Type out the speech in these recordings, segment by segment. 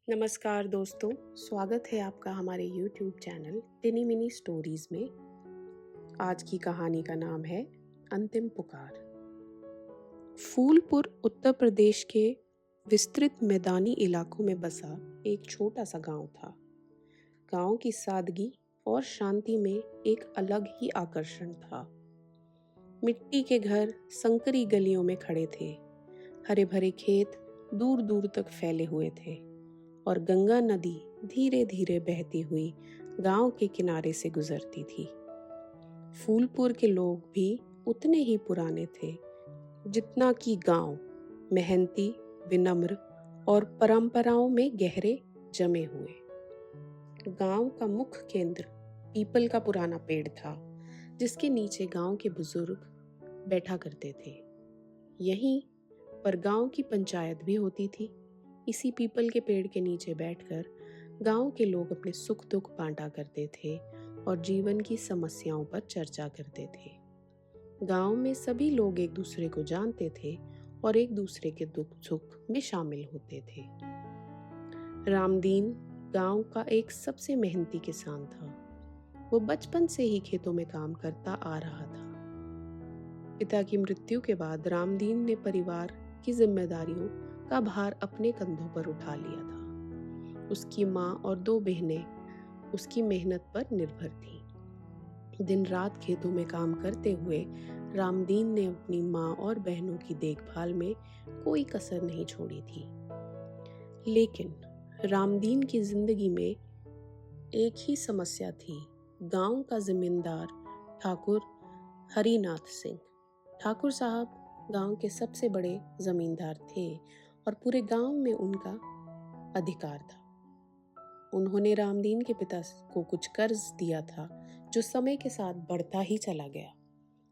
नमस्कार दोस्तों, स्वागत है आपका हमारे YouTube चैनल टिनी मिनी स्टोरीज में। आज की कहानी का नाम है अंतिम पुकार। फूलपुर उत्तर प्रदेश के विस्तृत मैदानी इलाकों में बसा एक छोटा सा गांव था। गांव की सादगी और शांति में एक अलग ही आकर्षण था। मिट्टी के घर संकरी गलियों में खड़े थे। हरे भरे खेत दूर दूर तक फैले हुए थे और गंगा नदी धीरे धीरे बहती हुई गांव के किनारे से गुजरती थी। फूलपुर के लोग भी उतने ही पुराने थे जितना कि गांव, मेहनती, विनम्र और परंपराओं में गहरे जमे हुए। गांव का मुख्य केंद्र पीपल का पुराना पेड़ था, जिसके नीचे गांव के बुजुर्ग बैठा करते थे। यहीं पर गांव की पंचायत भी होती थी। इसी पीपल के पेड़ के नीचे बैठकर गांव के लोग अपने सुख दुख बांटा करते थे और जीवन की समस्याओं पर चर्चा करते थे। गांव में सभी लोग एक दूसरे को जानते थे और एक दूसरे के दुख सुख में शामिल होते थे। रामदीन गांव का एक सबसे मेहनती किसान था। वो बचपन से ही खेतों में काम करता आ रहा था। पिता की मृत्यु के बाद रामदीन ने परिवार की जिम्मेदारियों का भार अपने कंधों पर उठा लिया था। उसकी माँ और 2 बहनें उसकी मेहनत पर निर्भर थीं। दिन रात खेतों में काम करते हुए रामदीन ने अपनी माँ और बहनों की देखभाल में कोई कसर नहीं छोड़ी थी। लेकिन रामदीन की जिंदगी में एक ही समस्या थी। गांव का जमींदार ठाकुर हरिनाथ सिंह। ठाकुर साहब गांव के सबसे बड़े जमींदार थे और पूरे गांव में उनका अधिकार था। उन्होंने रामदीन के पिता को कुछ कर्ज दिया था, जो समय के साथ बढ़ता ही चला गया।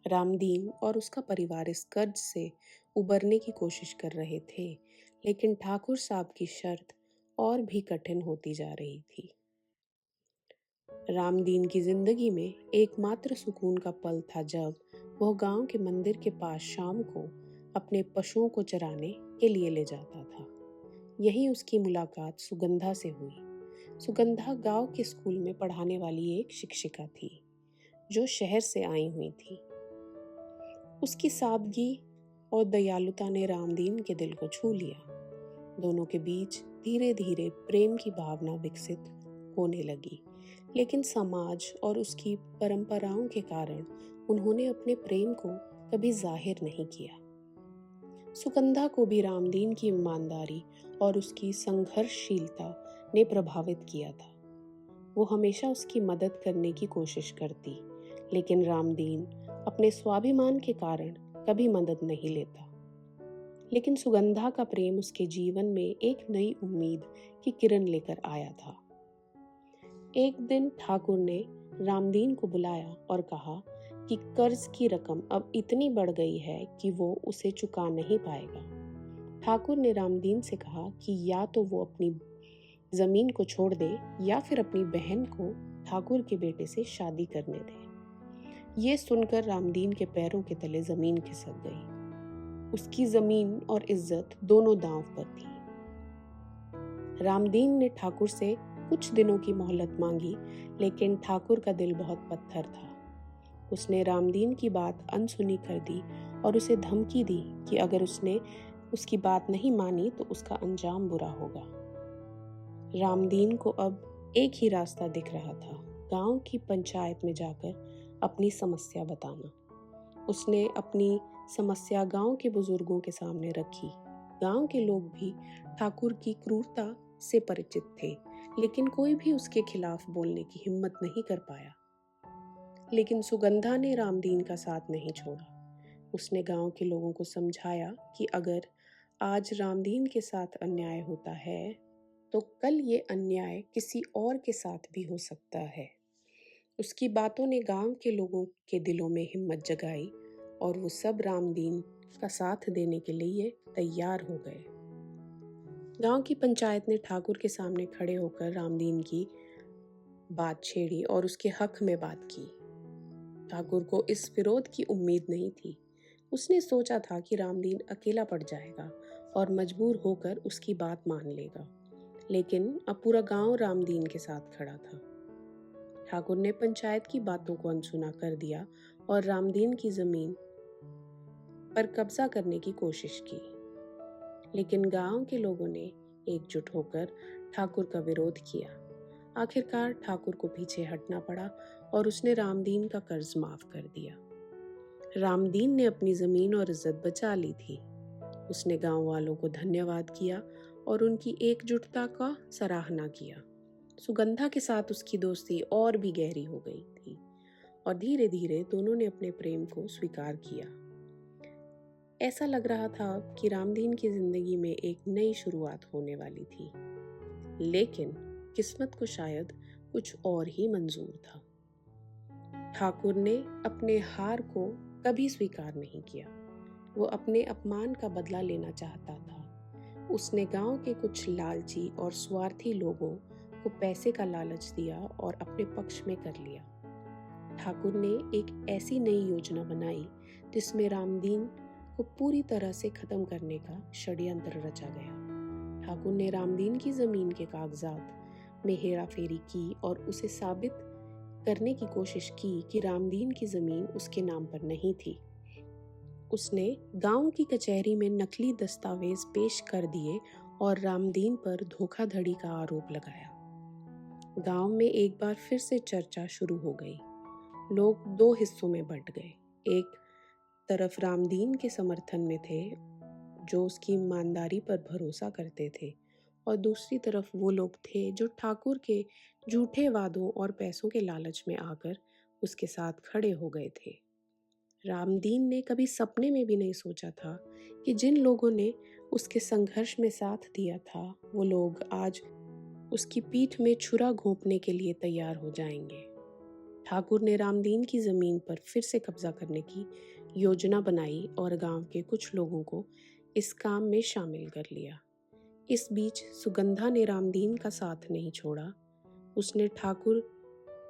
रामदीन और उसका परिवार इस कर्ज से उबरने की कोशिश कर रहे थे, लेकिन ठाकुर साहब की शर्त और भी कठिन होती जा रही थी। रामदीन की जिंदगी में एकमात्र सुकून का पल था जब वह गांव के मंदिर के पास शाम को अपने पशुओं को चराने के लिए ले जाता था। यहीं उसकी मुलाकात सुगंधा से हुई। सुगंधा गांव के स्कूल में पढ़ाने वाली एक शिक्षिका थी, जो शहर से आई हुई थी। उसकी सादगी और दयालुता ने रामदीन के दिल को छू लिया। दोनों के बीच धीरे धीरे प्रेम की भावना विकसित होने लगी, लेकिन समाज और उसकी परंपराओं के कारण उन्होंने अपने प्रेम को कभी जाहिर नहीं किया। सुगंधा को भी रामदीन की ईमानदारी और उसकी संघर्षशीलता ने प्रभावित किया था। वो हमेशा उसकी मदद करने की कोशिश करती, लेकिन रामदीन अपने स्वाभिमान के कारण कभी मदद नहीं लेता। लेकिन सुगंधा का प्रेम उसके जीवन में एक नई उम्मीद की किरण लेकर आया था। एक दिन ठाकुर ने रामदीन को बुलाया और कहा कि कर्ज की रकम अब इतनी बढ़ गई है कि वो उसे चुका नहीं पाएगा। ठाकुर ने रामदीन से कहा कि या तो वो अपनी जमीन को छोड़ दे या फिर अपनी बहन को ठाकुर के बेटे से शादी करने दे। ये सुनकर रामदीन के पैरों के तले जमीन खिसक गई। उसकी जमीन और इज्जत दोनों दांव पर थी। रामदीन ने ठाकुर से कुछ दिनों की मोहलत मांगी, लेकिन ठाकुर का दिल बहुत पत्थर था। उसने रामदीन की बात अनसुनी कर दी और उसे धमकी दी कि अगर उसने उसकी बात नहीं मानी तो उसका अंजाम बुरा होगा। रामदीन को अब एक ही रास्ता दिख रहा था, गांव की पंचायत में जाकर अपनी समस्या बताना। उसने अपनी समस्या गांव के बुजुर्गों के सामने रखी। गांव के लोग भी ठाकुर की क्रूरता से परिचित थे, लेकिन कोई भी उसके खिलाफ बोलने की हिम्मत नहीं कर पाया। लेकिन सुगंधा ने रामदीन का साथ नहीं छोड़ा। उसने गांव के लोगों को समझाया कि अगर आज रामदीन के साथ अन्याय होता है तो कल ये अन्याय किसी और के साथ भी हो सकता है। उसकी बातों ने गांव के लोगों के दिलों में हिम्मत जगाई और वो सब रामदीन का साथ देने के लिए तैयार हो गए। गांव की पंचायत ने ठाकुर के सामने खड़े होकर रामदीन की बात छेड़ी और उसके हक में बात की। ठाकुर को इस विरोध की उम्मीद नहीं थी। उसने सोचा था कि रामदीन अकेला पड़ जाएगा और मजबूर होकर उसकी बात मान लेगा। लेकिन अब पूरा गांव रामदीन के साथ खड़ा था। ठाकुर ने पंचायत की बातों को अनसुना कर दिया और रामदीन की जमीन पर कब्जा करने की कोशिश की। लेकिन गांव के लोगों ने एकजुट होकर ठाकुर का विरोध किया। आखिरकार ठाकुर को पीछे हटना पड़ा और उसने रामदीन का कर्ज माफ कर दिया। रामदीन ने अपनी जमीन और इज्जत बचा ली थी। उसने गांव वालों को धन्यवाद किया और उनकी एकजुटता का सराहना किया। सुगंधा के साथ उसकी दोस्ती और भी गहरी हो गई थी और धीरे धीरे दोनों ने अपने प्रेम को स्वीकार किया। ऐसा लग रहा था कि रामदीन की जिंदगी में एक नई शुरुआत होने वाली थी, लेकिन किस्मत को शायद कुछ और ही मंजूर था। ठाकुर ने अपने हार को कभी स्वीकार नहीं किया। वो अपने अपमान का बदला लेना चाहता था। उसने गांव के कुछ लालची और स्वार्थी लोगों को पैसे का लालच दिया और अपने पक्ष में कर लिया। ठाकुर ने एक ऐसी नई योजना बनाई जिसमें रामदीन को पूरी तरह से खत्म करने का षड्यंत्र रचा गया। ठाकुर ने रामदीन की जमीन के कागजात में हेराफेरी की और उसे साबित करने की कोशिश की कि रामदीन की जमीन उसके नाम पर नहीं थी। उसने गांव की कचहरी में नकली दस्तावेज पेश कर दिए और रामदीन पर धोखाधड़ी का आरोप लगाया। गांव में एक बार फिर से चर्चा शुरू हो गई। लोग दो हिस्सों में बंट गए। एक तरफ रामदीन के समर्थन में थे जो उसकी ईमानदारी पर भरोसा करते थे, और दूसरी तरफ वो लोग थे जो ठाकुर के झूठे वादों और पैसों के लालच में आकर उसके साथ खड़े हो गए थे। रामदीन ने कभी सपने में भी नहीं सोचा था कि जिन लोगों ने उसके संघर्ष में साथ दिया था वो लोग आज उसकी पीठ में छुरा घोंपने के लिए तैयार हो जाएंगे। ठाकुर ने रामदीन की जमीन पर फिर से कब्जा करने की योजना बनाई और गांव के कुछ लोगों को इस काम में शामिल कर लिया। इस बीच सुगंधा ने रामदीन का साथ नहीं छोड़ा। उसने ठाकुर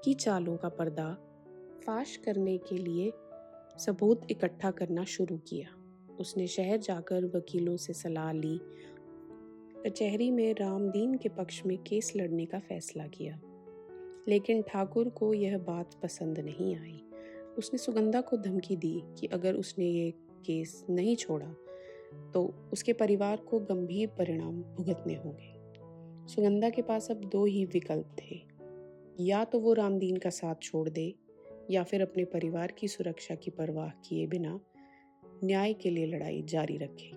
की चालों का पर्दा फाश करने के लिए सबूत इकट्ठा करना शुरू किया। उसने शहर जाकर वकीलों से सलाह ली, कचहरी में रामदीन के पक्ष में केस लड़ने का फैसला किया। लेकिन ठाकुर को यह बात पसंद नहीं आई। उसने सुगंधा को धमकी दी कि अगर उसने ये केस नहीं छोड़ा तो उसके परिवार को गंभीर परिणाम भुगतने होंगे। सुगंधा के पास अब दो ही विकल्प थे, या तो वो रामदीन का साथ छोड़ दे या फिर अपने परिवार की सुरक्षा की परवाह किए बिना न्याय के लिए लड़ाई जारी रखे।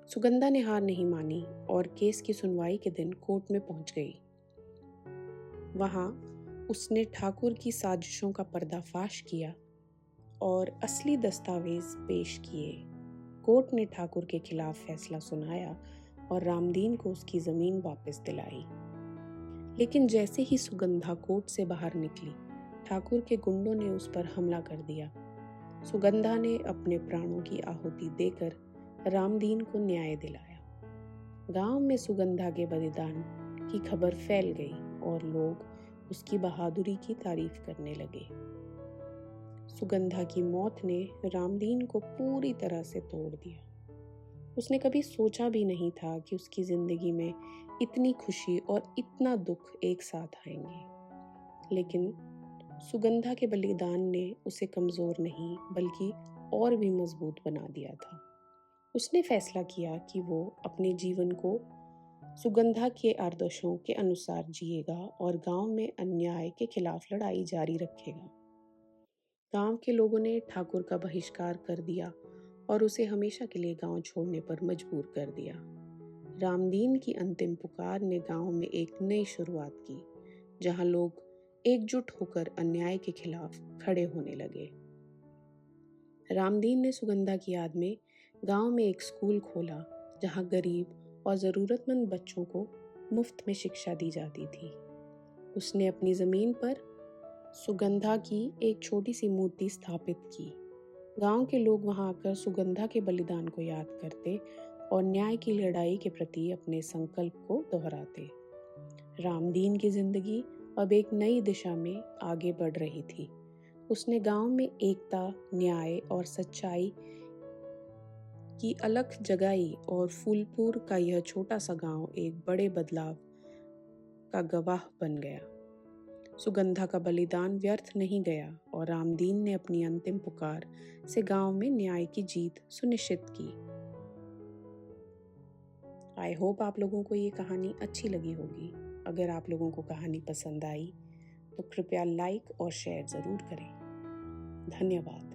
सुगंधा ने हार नहीं मानी और केस की सुनवाई के दिन कोर्ट में पहुंच गई। वहां उसने ठाकुर की साजिशों का पर्दाफाश किया और असली दस्तावेज पेश किए। कोर्ट ने ठाकुर के खिलाफ फैसला सुनाया और रामदीन को उसकी जमीन वापस दिलाई। लेकिन जैसे ही सुगंधा कोर्ट से बाहर निकली, ठाकुर के गुंडों ने उस पर हमला कर दिया। सुगंधा ने अपने प्राणों की आहुति देकर रामदीन को न्याय दिलाया। गांव में सुगंधा के बलिदान की खबर फैल गई और लोग उसकी बहादुरी की तारीफ करने लगे। सुगंधा की मौत ने रामदीन को पूरी तरह से तोड़ दिया। उसने कभी सोचा भी नहीं था कि उसकी जिंदगी में इतनी खुशी और इतना दुख एक साथ आएंगे। लेकिन सुगंधा के बलिदान ने उसे कमजोर नहीं बल्कि और भी मजबूत बना दिया था। उसने फैसला किया कि वो अपने जीवन को सुगंधा के आदर्शों के अनुसार जिएगा और गांव में अन्याय के खिलाफ लड़ाई जारी रखेगा। गांव के लोगों ने ठाकुर का बहिष्कार कर दिया और उसे हमेशा के लिए गांव छोड़ने पर मजबूर कर दिया। रामदीन की अंतिम पुकार ने गांव में एक नई शुरुआत की, जहां लोग एकजुट होकर अन्याय के खिलाफ खड़े होने लगे। रामदीन ने सुगंधा की याद में गांव में एक स्कूल खोला, जहां गरीब और ज़रूरतमंद बच्चों को मुफ्त में शिक्षा दी जाती थी। उसने अपनी ज़मीन पर सुगंधा की एक छोटी सी मूर्ति स्थापित की। गांव के लोग वहां आकर सुगंधा के बलिदान को याद करते और न्याय की लड़ाई के प्रति अपने संकल्प को दोहराते। रामदीन की जिंदगी अब एक नई दिशा में आगे बढ़ रही थी। उसने गांव में एकता, न्याय और सच्चाई की अलख जगाई और फूलपुर का यह छोटा सा गांव एक बड़े बदलाव का गवाह बन गया। सुगंधा का बलिदान व्यर्थ नहीं गया और रामदीन ने अपनी अंतिम पुकार से गांव में न्याय की जीत सुनिश्चित की। आई होप आप लोगों को ये कहानी अच्छी लगी होगी। अगर आप लोगों को कहानी पसंद आई तो कृपया लाइक और शेयर ज़रूर करें। धन्यवाद।